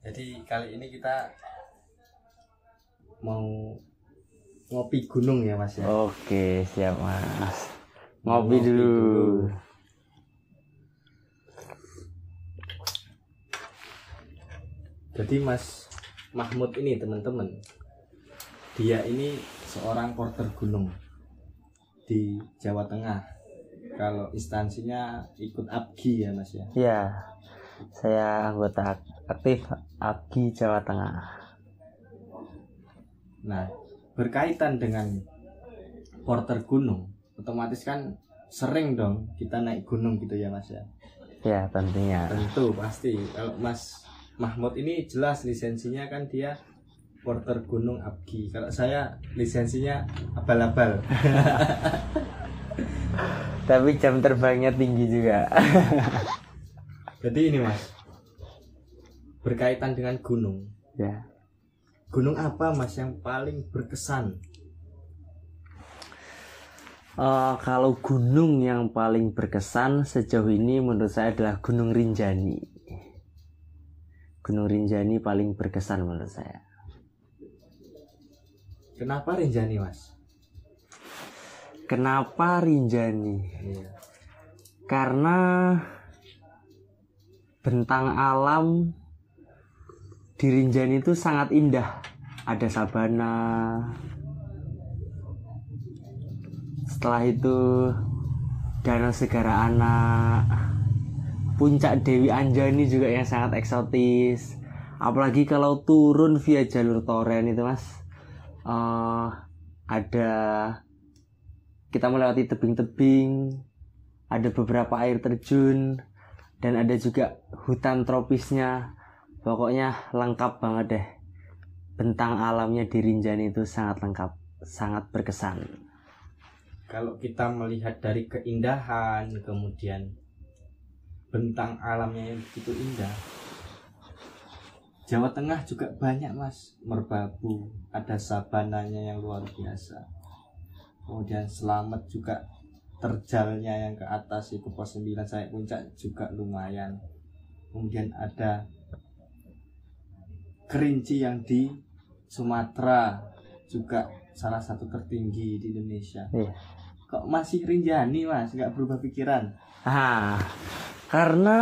Jadi kali ini kita mau ngopi gunung ya Mas ya. Oke, siap Mas. Ngopi dulu. Jadi Mas Mahmud ini teman-teman, dia ini seorang porter gunung di Jawa Tengah. Kalau instansinya ikut APGI ya Mas ya. Ya, saya anggota aktif APGI Jawa Tengah. Nah, berkaitan dengan porter gunung, otomatis kan sering dong kita naik gunung gitu ya Mas ya. Ya, tentunya. Tentu pasti. Kalau Mas Mahmud ini jelas lisensinya kan dia porter gunung APGI. Kalau saya lisensinya abal-abal. Tapi jam terbangnya tinggi juga. Jadi ini Mas, berkaitan dengan gunung. Ya. Gunung apa Mas yang paling berkesan? Kalau gunung yang paling berkesan sejauh ini menurut saya adalah Gunung Rinjani. Gunung Rinjani paling berkesan menurut saya. Kenapa Rinjani Mas? Kenapa Rinjani? Iya. Karena bentang alam di Rinjani itu sangat indah. Ada sabana. Setelah itu Danau Segara Anak, Puncak Dewi Anjani juga yang sangat eksotis. Apalagi kalau turun via jalur toren itu Mas, ada kita melewati tebing-tebing, ada beberapa air terjun, dan ada juga hutan tropisnya. Pokoknya lengkap banget deh. Bentang alamnya di Rinjani itu sangat lengkap, sangat berkesan. Kalau kita melihat dari keindahan, kemudian bentang alamnya yang begitu indah, Jawa Tengah juga banyak Mas, merbabu, ada sabananya yang luar biasa. Kemudian Selamet juga, terjalnya yang ke atas itu pos 9 sampai puncak juga lumayan. Kemudian ada Kerinci yang di Sumatera juga salah satu tertinggi di Indonesia. Iya. Kok masih Rinjani Mas, nggak berubah pikiran? Karena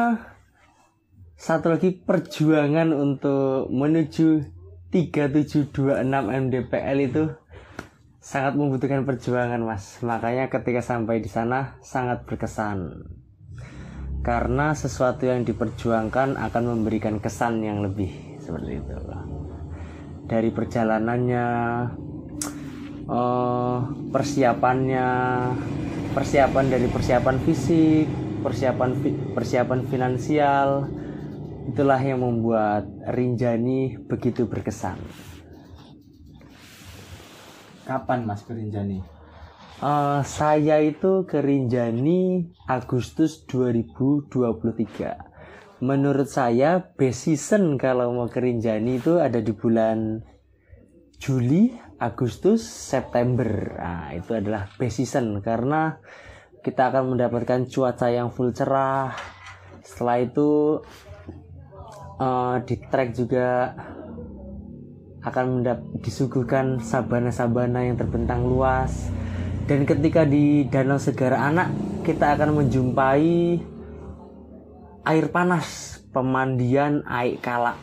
satu lagi perjuangan untuk menuju 3726 mdpl itu sangat membutuhkan perjuangan Mas. Makanya ketika sampai di sana sangat berkesan. Karena sesuatu yang diperjuangkan akan memberikan kesan yang lebih, seperti itu. Dari perjalanannya, persiapan dari persiapan fisik, persiapan finansial, itulah yang membuat Rinjani begitu berkesan. Kapan Mas ke Rinjani? Saya itu ke Rinjani Agustus 2023. Menurut saya best season kalau mau ke Rinjani itu ada di bulan Juli, Agustus, September. Nah, itu adalah best season karena kita akan mendapatkan cuaca yang full cerah. Setelah itu di trek juga akan disuguhkan sabana-sabana yang terbentang luas. Dan ketika di Danau Segara Anak kita akan menjumpai air panas, pemandian Aik Kala.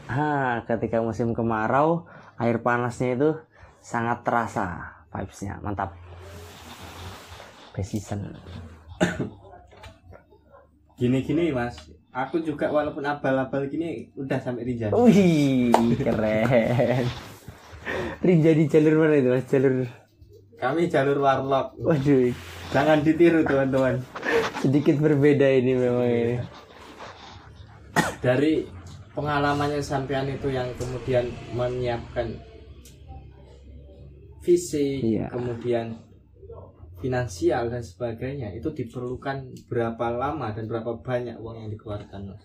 Ketika musim kemarau, air panasnya itu sangat terasa, vibes-nya mantap. Best season. Gini-gini Mas, aku juga walaupun abal-abal gini udah sampai Rinjani. Wih, keren. Rinjani jalur mana itu Mas? Kami jalur Warlock. Waduh, Jangan ditiru teman-teman. sedikit berbeda ini memang ini. Dari pengalamannya sampean itu yang kemudian menyiapkan fisik, Iya. kemudian finansial dan sebagainya, itu diperlukan berapa lama dan berapa banyak uang yang dikeluarkan Mas?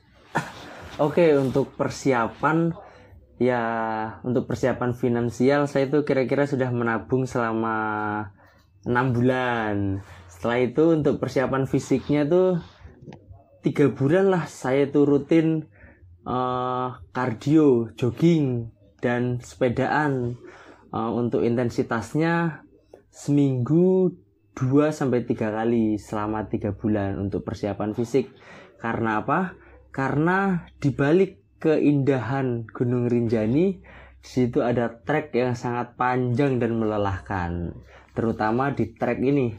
Oke, untuk persiapan finansial saya itu kira-kira sudah menabung selama 6 bulan. Setelah itu untuk persiapan fisiknya tuh 3 bulan lah saya tuh rutin kardio, jogging, dan sepedaan. Untuk intensitasnya seminggu 2-3 kali selama 3 bulan untuk persiapan fisik. Karena apa? Karena dibalik keindahan Gunung Rinjani, di situ ada trek yang sangat panjang dan melelahkan. Terutama di trek ini,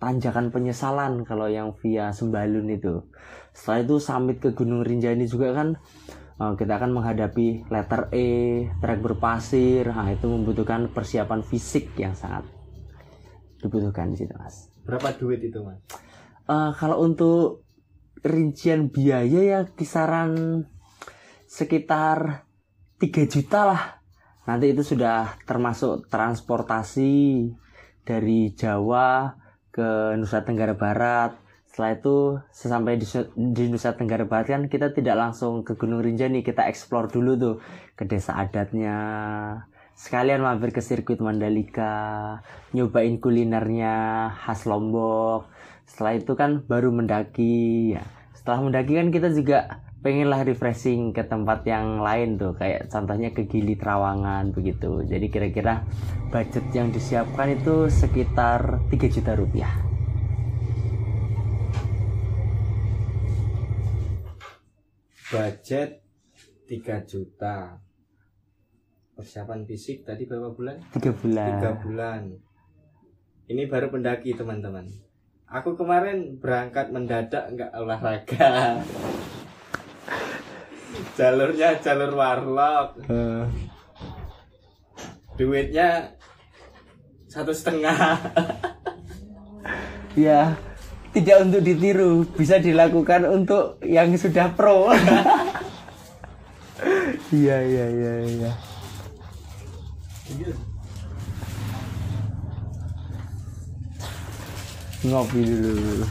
tanjakan penyesalan kalau yang via Sembalun itu. Setelah itu summit ke Gunung Rinjani juga kan, kita akan menghadapi letter E, trek berpasir. Nah, itu membutuhkan persiapan fisik yang sangat dibutuhkan di situ, Mas. Berapa duit itu, Mas? Kalau untuk rincian biaya ya kisaran sekitar 3 juta lah. Nanti itu sudah termasuk transportasi dari Jawa ke Nusa Tenggara Barat. Setelah itu sesampai di Nusa Tenggara Barat kan kita tidak langsung ke Gunung Rinjani, kita explore dulu tuh ke desa adatnya, sekalian mampir ke sirkuit Mandalika, nyobain kulinernya khas Lombok. Setelah itu kan baru mendaki ya. Setelah mendaki kan kita juga pengenlah refreshing ke tempat yang lain tuh, kayak contohnya ke Gili Trawangan begitu. Jadi kira-kira budget yang disiapkan itu sekitar 3 juta rupiah. Budget 3 juta. Persiapan fisik tadi berapa bulan? 3 bulan. 3 bulan. Ini baru pendaki, teman-teman. Aku kemarin berangkat mendadak nggak olahraga. Jalurnya jalur warlock. Duitnya 1,5. Ya, tidak untuk ditiru, bisa dilakukan untuk yang sudah pro. Iya. Ngopi dulu.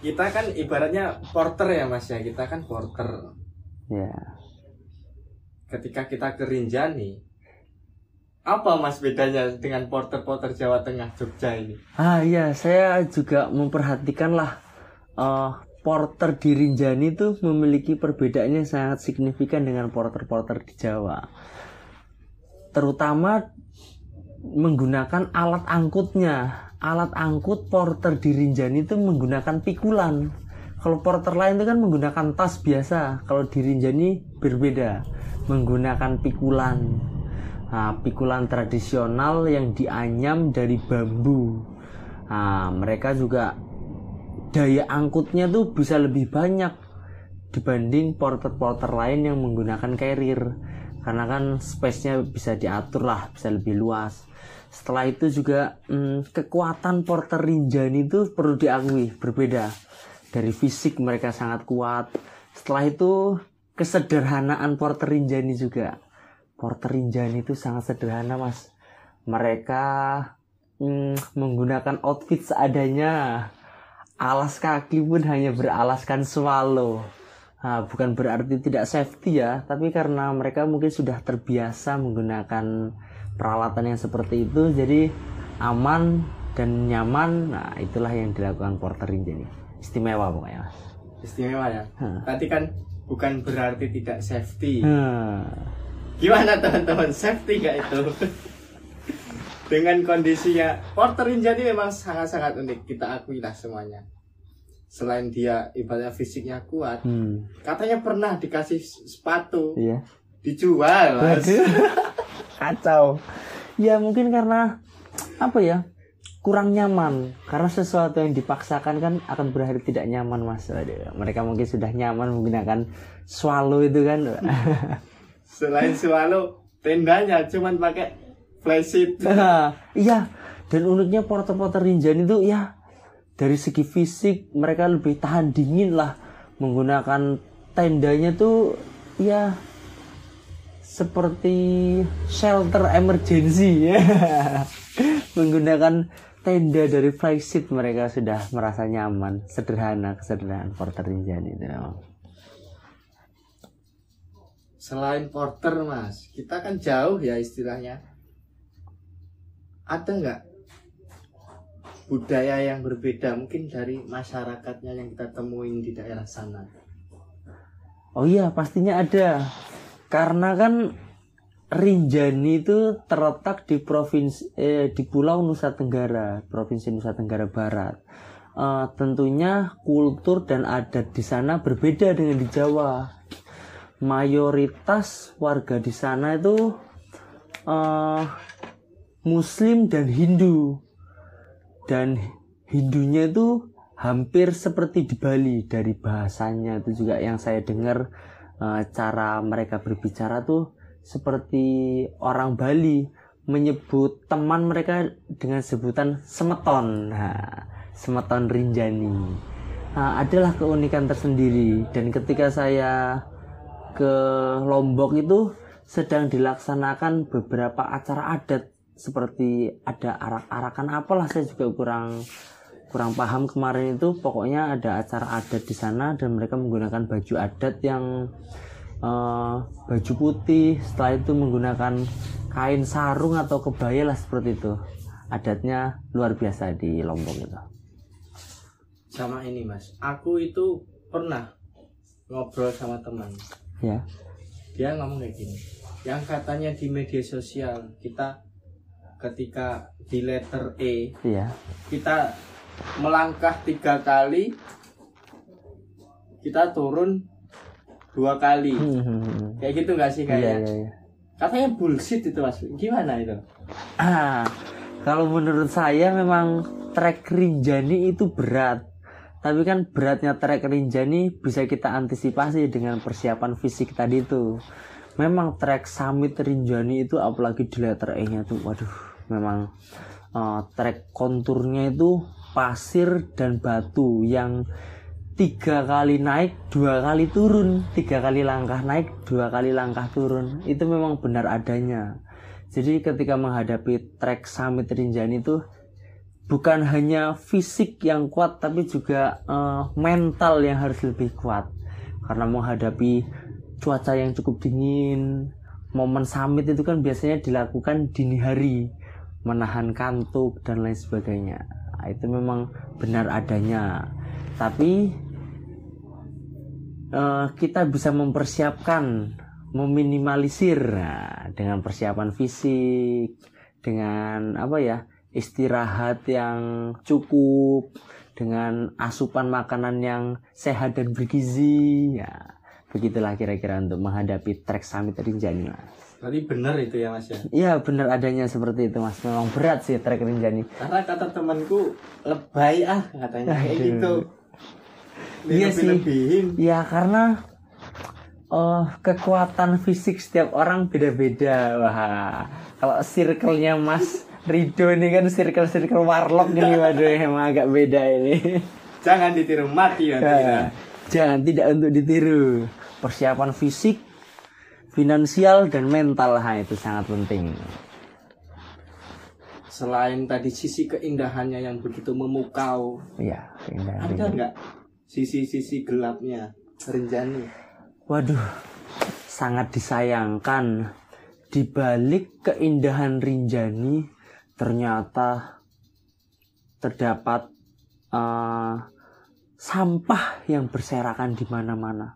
Kita kan ibaratnya porter ya, Mas ya. Kita kan porter. Ya. Ketika kita ke Rinjani, apa Mas bedanya dengan porter-porter Jawa Tengah, Jogja ini? Iya, saya juga memperhatikan lah, porter di Rinjani itu memiliki perbedaan yang sangat signifikan dengan porter-porter di Jawa. Terutama menggunakan alat angkutnya. Alat angkut porter di Rinjani itu menggunakan pikulan. Kalau porter lain itu kan menggunakan tas biasa. Kalau di Rinjani berbeda, menggunakan pikulan. Nah, pikulan tradisional yang dianyam dari bambu. Nah, mereka juga daya angkutnya tuh bisa lebih banyak dibanding porter-porter lain yang menggunakan carrier, karena kan space-nya bisa diatur lah, bisa lebih luas. Setelah itu juga kekuatan porter Rinjani itu perlu diakui berbeda. Dari fisik mereka sangat kuat. Setelah itu kesederhanaan porter Rinjani juga. Porter Rinjani itu sangat sederhana, Mas. Mereka menggunakan outfit seadanya. Alas kaki pun hanya beralaskan swallow. Nah, bukan berarti tidak safety ya, tapi karena mereka mungkin sudah terbiasa menggunakan peralatan yang seperti itu, jadi aman dan nyaman. Nah, itulah yang dilakukan porter Rinjani. Istimewa pokoknya, Mas. Istimewa ya. Tadi kan bukan berarti tidak safety. Gimana teman-teman, safety nggak itu? Dengan kondisinya, porter Rinjani memang sangat-sangat unik, kita akui lah semuanya. Selain dia ibaratnya fisiknya kuat, katanya pernah dikasih sepatu, Iya. dijual, Mas. Kacau. Ya mungkin karena apa ya, kurang nyaman. Karena sesuatu yang dipaksakan kan akan berakhir tidak nyaman, Mas. Aduh, mereka mungkin sudah nyaman menggunakan swallow itu kan. Selain swallow, tendanya cuman pakai flysheet. Iya. Dan uniknya porter-porter Rinjani itu ya, dari segi fisik mereka lebih tahan dingin lah. Menggunakan tendanya tuh ya seperti shelter emergency ya. Menggunakan tenda dari flysheet mereka sudah merasa nyaman. Kesederhanaan porter Rinjani itu. Selain porter, Mas, kita kan jauh ya istilahnya. Ada nggak budaya yang berbeda mungkin dari masyarakatnya yang kita temuin di daerah sana? Oh iya, pastinya ada. Karena kan Rinjani itu terletak di di Pulau Nusa Tenggara, Provinsi Nusa Tenggara Barat. Tentunya kultur dan adat di sana berbeda dengan di Jawa. Mayoritas warga di sana itu Muslim dan Hindu. Dan Hindunya itu hampir seperti di Bali, dari bahasanya itu juga yang saya dengar, cara mereka berbicara tuh seperti orang Bali, menyebut teman mereka dengan sebutan semeton. Nah, semeton Rinjani. Nah, adalah keunikan tersendiri. Dan ketika saya ke Lombok itu sedang dilaksanakan beberapa acara adat, seperti ada arak-arakan apalah, saya juga kurang paham kemarin itu. Pokoknya ada acara adat di sana dan mereka menggunakan baju adat yang baju putih, setelah itu menggunakan kain sarung atau kebaya lah, seperti itu. Adatnya luar biasa di Lombok itu. Sama ini Mas, aku itu pernah ngobrol sama teman Ya. Dia ngomong kayak gini, yang katanya di media sosial kita ketika di letter E, Iya. kita melangkah 3 kali, kita turun 2 kali. Kayak gitu nggak sih kayaknya? Iya. Katanya bullshit itu Mas. Gimana itu? Kalau menurut saya memang trek Rinjani itu berat. Tapi kan beratnya trek Rinjani bisa kita antisipasi dengan persiapan fisik tadi itu. Memang trek summit Rinjani itu apalagi di letter E-nya tuh, waduh, memang trek konturnya itu pasir dan batu yang 3 kali naik 2 kali turun, 3 kali langkah naik 2 kali langkah turun. Itu memang benar adanya. Jadi ketika menghadapi trek summit Rinjani itu bukan hanya fisik yang kuat, tapi juga mental yang harus lebih kuat. Karena menghadapi cuaca yang cukup dingin, momen summit itu kan biasanya dilakukan dini hari, menahan kantuk dan lain sebagainya. Nah, itu memang benar adanya. Tapi kita bisa mempersiapkan, meminimalisir dengan persiapan fisik, dengan istirahat yang cukup, dengan asupan makanan yang sehat dan bergizi. Ya, begitulah kira-kira untuk menghadapi trek summit Rinjani, Mas. Berarti benar itu ya Mas ya? Iya, benar adanya seperti itu, Mas. Memang berat sih trek Rinjani. Karena kata temanku lebay katanya kayak gitu. Iya sih. Ya karena kekuatan fisik setiap orang beda-beda. Wah, kalau circle-nya Mas Rido ini kan circle warlock ini, waduh, emang agak beda ini. Jangan ditiru, mati ya. Jangan, tidak untuk ditiru. Persiapan fisik, finansial dan mental, itu sangat penting. Selain tadi sisi keindahannya yang begitu memukau, ya, keindahan. Ada nggak sisi-sisi gelapnya Rinjani? Waduh, sangat disayangkan. Di balik keindahan Rinjani ternyata terdapat sampah yang berserakan di mana-mana.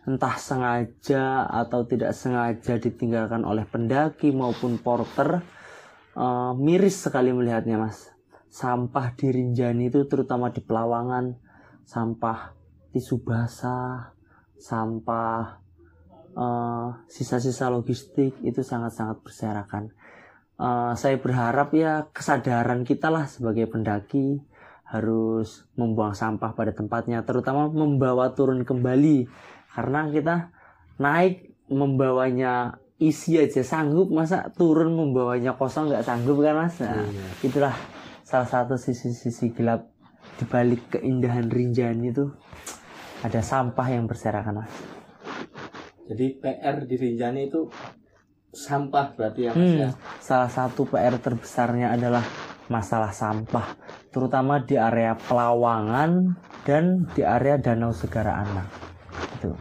Entah sengaja atau tidak sengaja ditinggalkan oleh pendaki maupun porter. Miris sekali melihatnya, Mas. Sampah di Rinjani itu terutama di Pelawangan, sampah tisu basah, sampah sisa-sisa logistik itu sangat-sangat berserakan. Saya berharap ya kesadaran kita lah sebagai pendaki harus membuang sampah pada tempatnya, terutama membawa turun kembali, karena kita naik membawanya isi aja sanggup, masa turun membawanya kosong nggak sanggup kan, Mas? Nah, itulah salah satu sisi-sisi gelap di balik keindahan Rinjani itu, ada sampah yang berserakan, Mas. Jadi PR di Rinjani itu sampah berarti ya, Mas ya? Salah satu PR terbesarnya adalah masalah sampah, terutama di area Pelawangan dan di area Danau Segara Anak. Itu.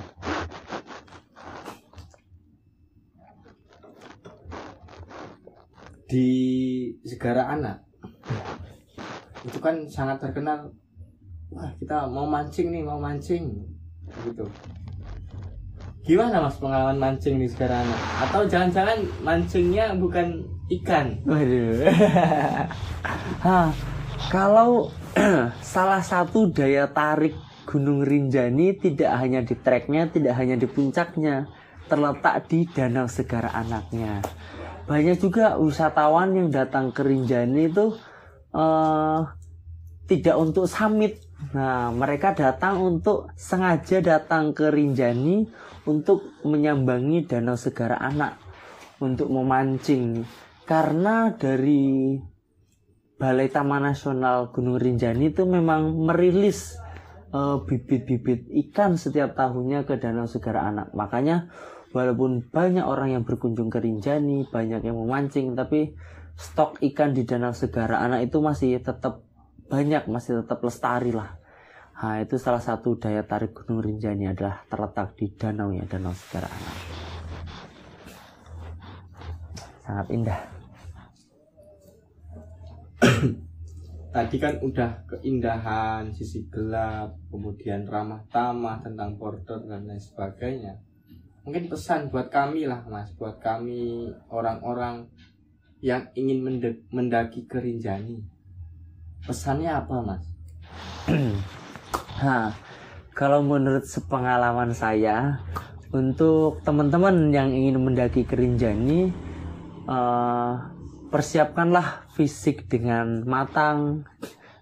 Di Segara Anak itu kan sangat terkenal. Wah, kita mau mancing gitu. Gimana Mas pengalaman mancing di sekarang? Atau jangan-jangan mancingnya bukan ikan? Waduh. Kalau salah satu daya tarik Gunung Rinjani tidak hanya di treknya, tidak hanya di puncaknya, terletak di Danau Segara Anaknya. Banyak juga wisatawan yang datang ke Rinjani itu tidak untuk summit. Nah, mereka sengaja datang ke Rinjani untuk menyambangi Danau Segara Anak, untuk memancing. Karena dari Balai Taman Nasional Gunung Rinjani itu memang merilis bibit-bibit ikan setiap tahunnya ke Danau Segara Anak. Makanya walaupun banyak orang yang berkunjung ke Rinjani, banyak yang memancing, tapi stok ikan di Danau Segara Anak itu masih tetap banyak, masih tetap lestari lah. Nah, itu salah satu daya tarik Gunung Rinjani adalah terletak di Danau Segara Anak. Sangat indah. Tadi kan udah keindahan, sisi gelap, kemudian ramah tamah tentang border dan lain sebagainya. Mungkin pesan buat kami lah Mas, buat kami orang-orang yang ingin mendaki ke Rinjani. Pesannya apa Mas? Kalau menurut sepengalaman saya, untuk teman-teman yang ingin mendaki ke Rinjani, persiapkanlah fisik dengan matang,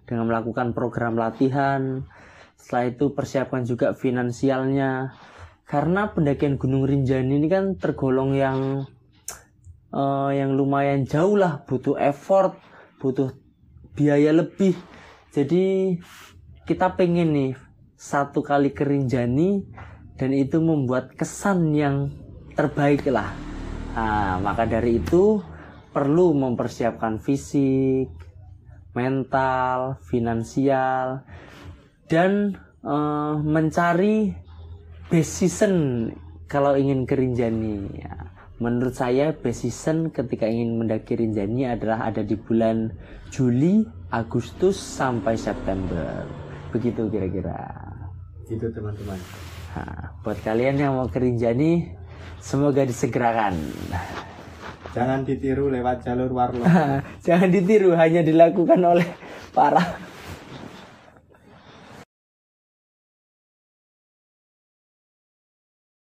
dengan melakukan program latihan. Setelah itu persiapkan juga finansialnya, karena pendakian Gunung Rinjani ini kan tergolong yang lumayan jauh lah, butuh effort, butuh biaya lebih. Jadi kita pengen nih satu kali ke Rinjani dan itu membuat kesan yang terbaik lah. Nah, maka dari itu perlu mempersiapkan fisik, mental, finansial, dan mencari best season kalau ingin ke Rinjani. Ya, menurut saya best season ketika ingin mendaki Rinjani adalah ada di bulan Juli, Agustus sampai September. Begitu kira-kira. Gitu teman-teman. Nah, buat kalian yang mau ke Rinjani, semoga disegerakan. Jangan ditiru lewat jalur warlo. Jangan ditiru, hanya dilakukan oleh para